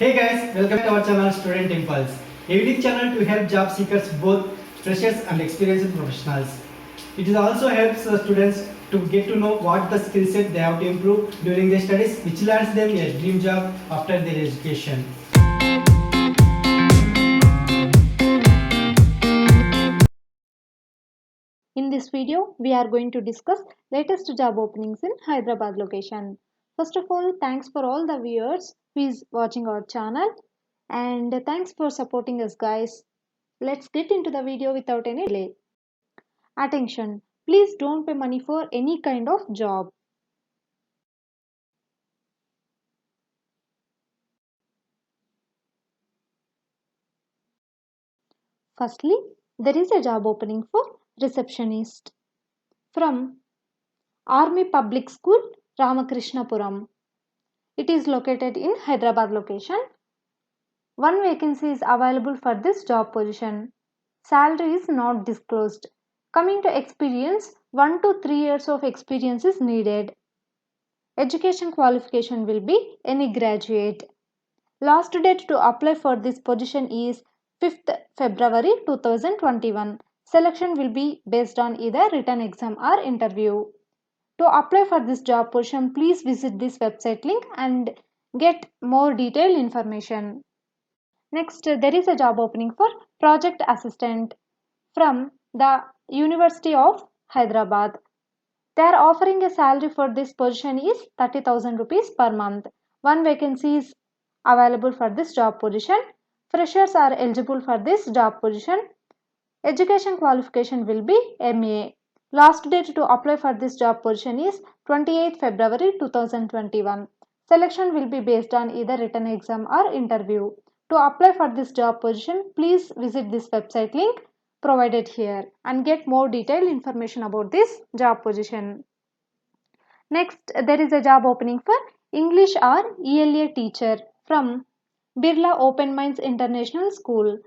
Hey guys, welcome to our channel Student Impulse, a unique channel to help job seekers, both freshers and experienced professionals. It also helps students to get to know what the skill set they have to improve during their studies, which lands them a dream job after their education. In this video, we are going to discuss latest job openings in Hyderabad location. First of all, thanks for all the viewers who is watching our channel and thanks for supporting us guys. Let's get into the video without any delay. Attention, please don't pay money for any kind of job. Firstly, there is a job opening for receptionist from Army Public School, Ramakrishnapuram. It is located in Hyderabad location. One vacancy is available for this job position. Salary is not disclosed. Coming to experience, 1 to 3 years of experience is needed. Education qualification will be any graduate. Last date to apply for this position is 5th February 2021. Selection will be based on either written exam or interview. To apply for this job position, please visit this website link and get more detailed information. Next, there is a job opening for project assistant from the University of Hyderabad. They are offering a salary for this position is 30,000 rupees per month. One vacancy is available for this job position. Freshers are eligible for this job position. Education qualification will be MA. Last date to apply for this job position is 28th February 2021. Selection will be based on either written exam or interview. To apply for this job position, please visit this website link provided here and get more detailed information about this job position. Next, there is a job opening for English or ELA teacher from Birla Open Minds International School.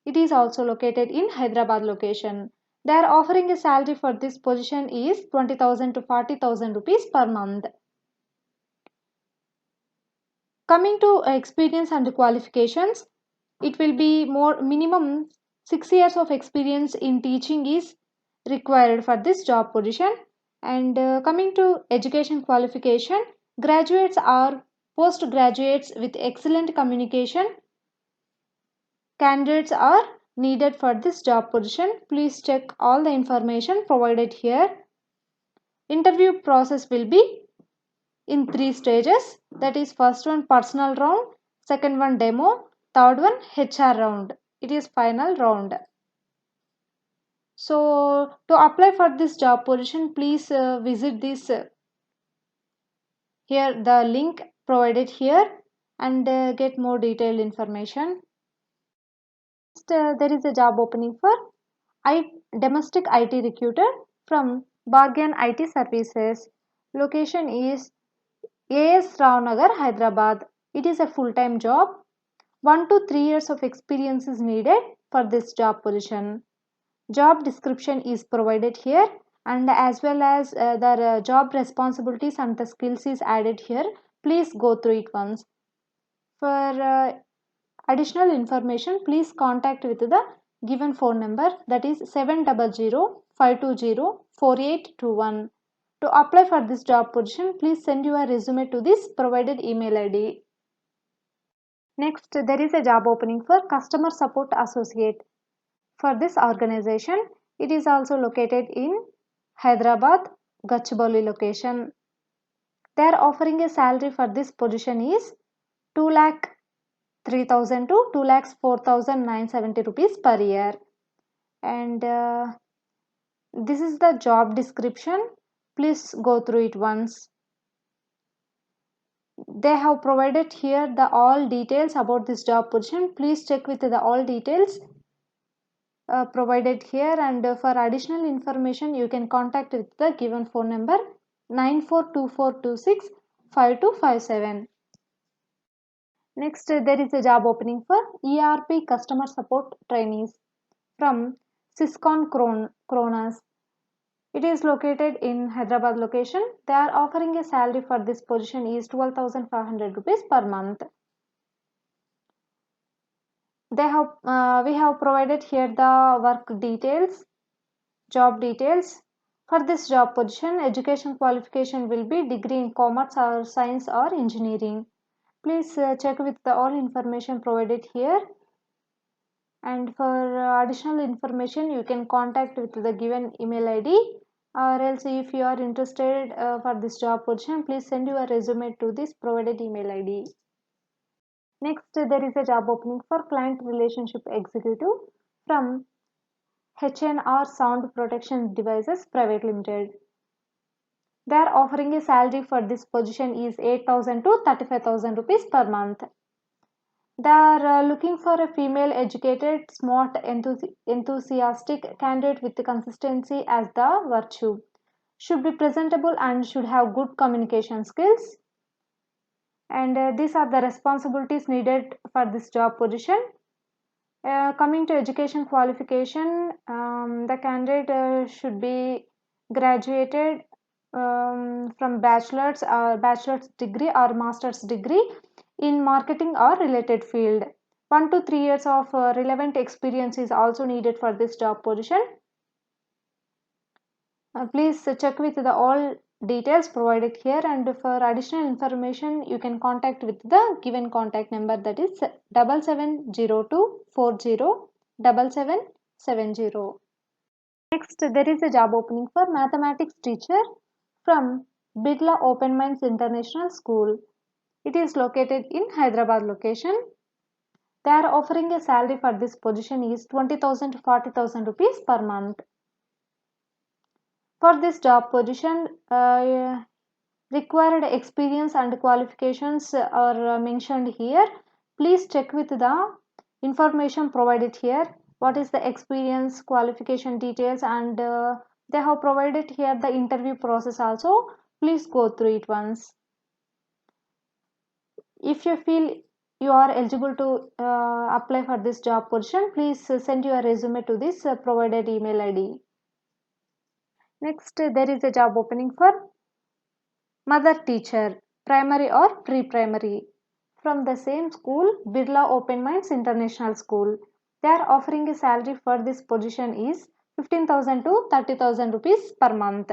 It is also located in Hyderabad location. They are offering a salary for this position is 20,000 to 40,000 rupees per month. Coming to experience and qualifications, it will be more minimum 6 years of experience in teaching is required for this job position. And coming to education qualification, graduates or postgraduates with excellent communication candidates are needed for this job position. Please check all the information provided here. Interview process will be in 3 stages, that is first one personal round, second one demo, third one HR round. It is final round. So to apply for this job position, please visit this here the link provided here and get more detailed information. Next, there is a job opening for domestic IT recruiter from Bargain IT Services. Location is AS Rao Nagar, Hyderabad. It is a full-time job. 1 to 3 years of experience is needed for this job position. Job description is provided here and as well as the job responsibilities and the skills is added here. Please go through it once. For additional information, please contact with the given phone number, that is 700-520-4821. To apply for this job position, please send your resume to this provided email ID. Next, there is a job opening for customer support associate. For this organization, it is also located in Hyderabad, Gachibowli location. They are offering a salary for this position is 2 lakh 3,000 to 2 lakhs 4,970 rupees per year. And this is the job description. Please go through it once. They have provided here the all details about this job position. Please check with the all details provided here, and for additional information you can contact with the given phone number 9424265257. Next, there is a job opening for ERP customer support trainees from Syscon Kronos. It is located in Hyderabad location. They are offering a salary for this position is 12,500 rupees per month. we have provided here the work details, job details. For this job position, education qualification will be degree in commerce or science or engineering. Please check with the all information provided here. And for additional information, you can contact with the given email ID, or else if you are interested for this job position, please send your resume to this provided email ID. Next, there is a job opening for client relationship executive from HNR Sound Protection Devices Private Limited. They are offering a salary for this position is 8,000 to 35,000 rupees per month. They are looking for a female educated, smart, enthusiastic candidate with consistency as the virtue. Should be presentable and should have good communication skills. And these are the responsibilities needed for this job position. Coming to education qualification, the candidate should be graduated from bachelor's degree or master's degree in marketing or related field. 1 to 3 years of relevant experience is also needed for this job position. Please check with the all details provided here, and for additional information you can contact with the given contact number, that is 7702407770. Next, there is a job opening for mathematics teacher from Birla Open Minds International School. It is located in Hyderabad location. They are offering a salary for this position is 20,000 to 40,000 rupees per month. For this job position, required experience and qualifications are mentioned here. Please check with the information provided here. What is the experience, qualification details, and they have provided here the interview process also. Please go through it once. If you feel you are eligible to apply for this job position, please send your resume to this provided email ID. Next, there is a job opening for mother teacher, primary or pre-primary, from the same school, Birla Open Minds International School. They are offering a salary for this position is 15,000 to 30,000 rupees per month.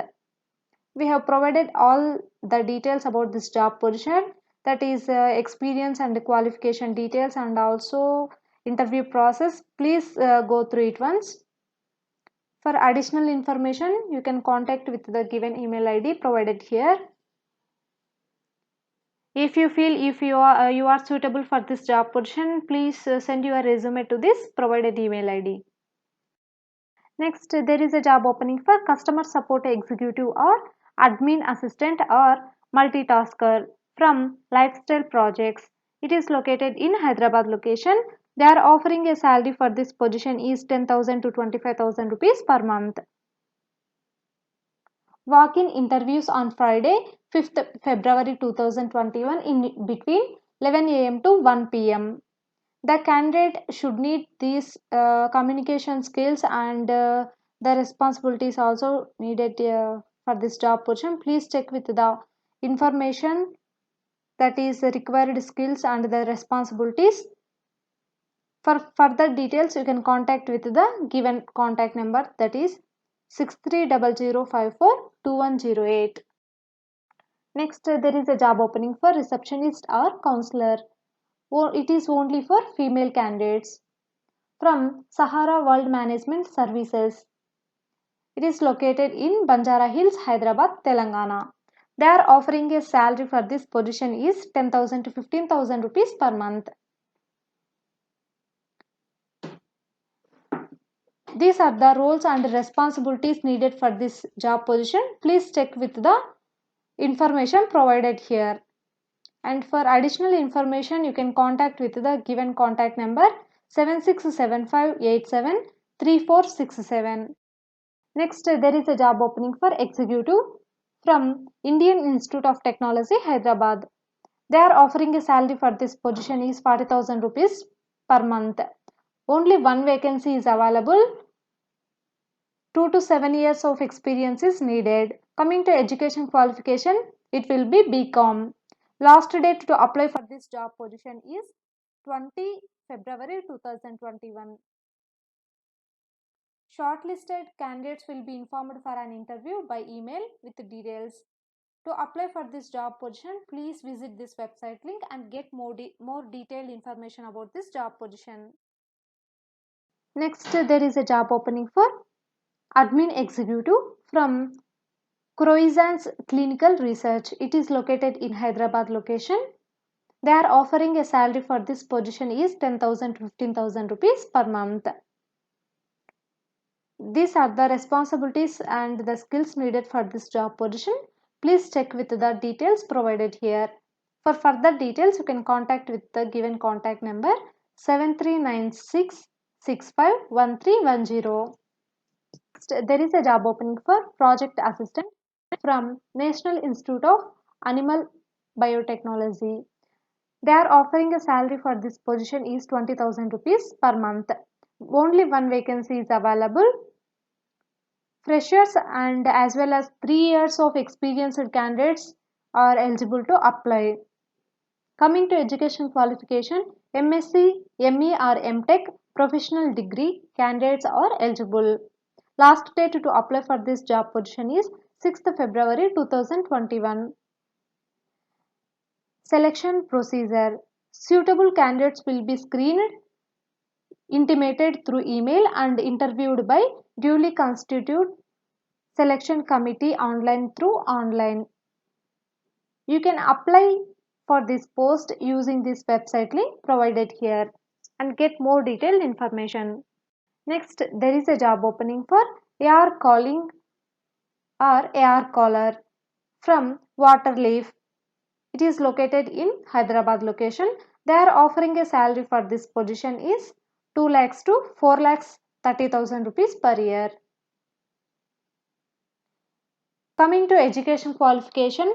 We have provided all the details about this job position, that is experience and qualification details and also interview process. Please go through it once. For additional information, you can contact with the given email ID provided here. If you feel you are suitable for this job position, please send your resume to this provided email ID. Next, there is a job opening for customer support executive or admin assistant or multitasker from Lifestyle Projects. It is located in Hyderabad location. They are offering a salary for this position is 10,000 to 25,000 rupees per month. Walk-in interviews on Friday, 5th February 2021 in between 11 a.m. to 1 p.m. The candidate should need these communication skills, and the responsibilities also needed for this job position. Please check with the information, that is required skills and the responsibilities. For further details, you can contact with the given contact number, that is 6300542108. Next, there is a job opening for receptionist or counselor. It is only for female candidates from Sahara World Management Services. It is located in Banjara Hills, Hyderabad, Telangana. They are offering a salary for this position is 10,000 to 15,000 rupees per month. These are the roles and responsibilities needed for this job position. Please check with the information provided here. And for additional information, you can contact with the given contact number 7675873467. Next, there is a job opening for executive from Indian Institute of Technology, Hyderabad. They are offering a salary for this position is 40,000 rupees per month. Only one vacancy is available. 2 to 7 years of experience is needed. Coming to education qualification, it will be BCom. Last date to apply for this job position is 20 February 2021. Shortlisted candidates will be informed for an interview by email with details. To apply for this job position, please visit this website link and get more detailed information about this job position. Next, there is a job opening for admin executive from Croissant's Clinical Research. It is located in Hyderabad location. They are offering a salary for this position is 10,000 to 15,000 rupees per month. These are the responsibilities and the skills needed for this job position. Please check with the details provided here. For further details, you can contact with the given contact number 7396651310. There is a job opening for project assistant from National Institute of Animal Biotechnology. They are offering a salary for this position is 20,000 rupees per month. Only one vacancy is available. Freshers and as well as 3 years of experienced candidates are eligible to apply. Coming to education qualification, MSc, ME or MTech professional degree candidates are eligible. Last date to apply for this job position is 6th February 2021. Selection procedure. Suitable candidates will be screened, intimated through email and interviewed by duly constituted selection committee online. You can apply for this post using this website link provided here and get more detailed information. Next, there is a job opening for AR calling or AR caller from Waterleaf. It is located in Hyderabad location. They are offering a salary for this position is 2 lakhs to 4 lakhs 30,000 rupees per year. Coming to education qualification,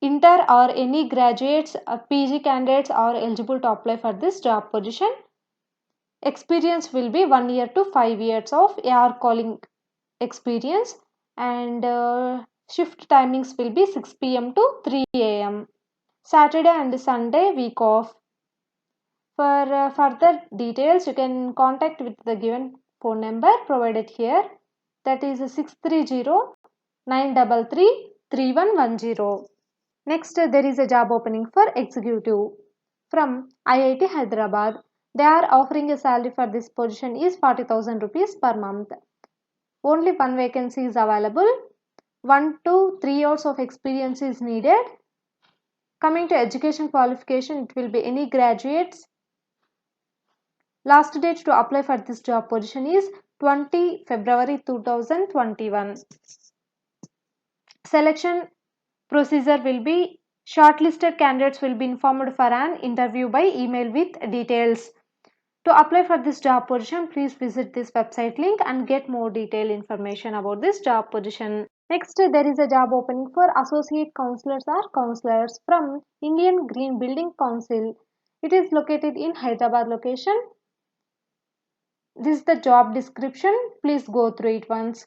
inter or any graduates, PG candidates are eligible to apply for this job position. Experience will be 1 year to 5 years of AR calling experience and shift timings will be 6 p.m. to 3 a.m. Saturday and Sunday week off. For further details, you can contact with the given phone number provided here, that is 630-933-3110. Next, there is a job opening for executive from IIT Hyderabad. They are offering a salary for this position is 40,000 rupees per month. Only one vacancy is available. 1 to 3 years of experience is needed. Coming to education qualification, it will be any graduates. Last date to apply for this job position is 20 February 2021. Selection procedure will be shortlisted candidates will be informed for an interview by email with details. To apply for this job position, please visit this website link and get more detailed information about this job position. Next, there is a job opening for associate counselors or counselors from Indian Green Building Council. It is located in Hyderabad location. This is the job description. Please go through it once.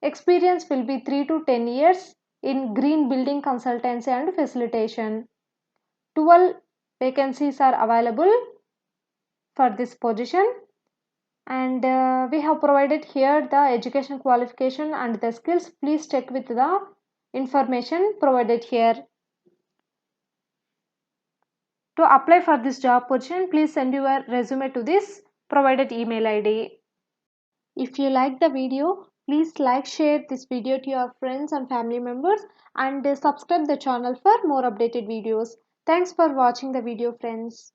Experience will be 3 to 10 years in green building consultancy and facilitation. 12 vacancies are available for this position and we have provided here the education qualification and the skills. Please check with the information provided here. To apply for this job position, please send your resume to this provided email ID. If you like the video, please like, share this video to your friends and family members and subscribe the channel for more updated videos. Thanks for watching the video, friends.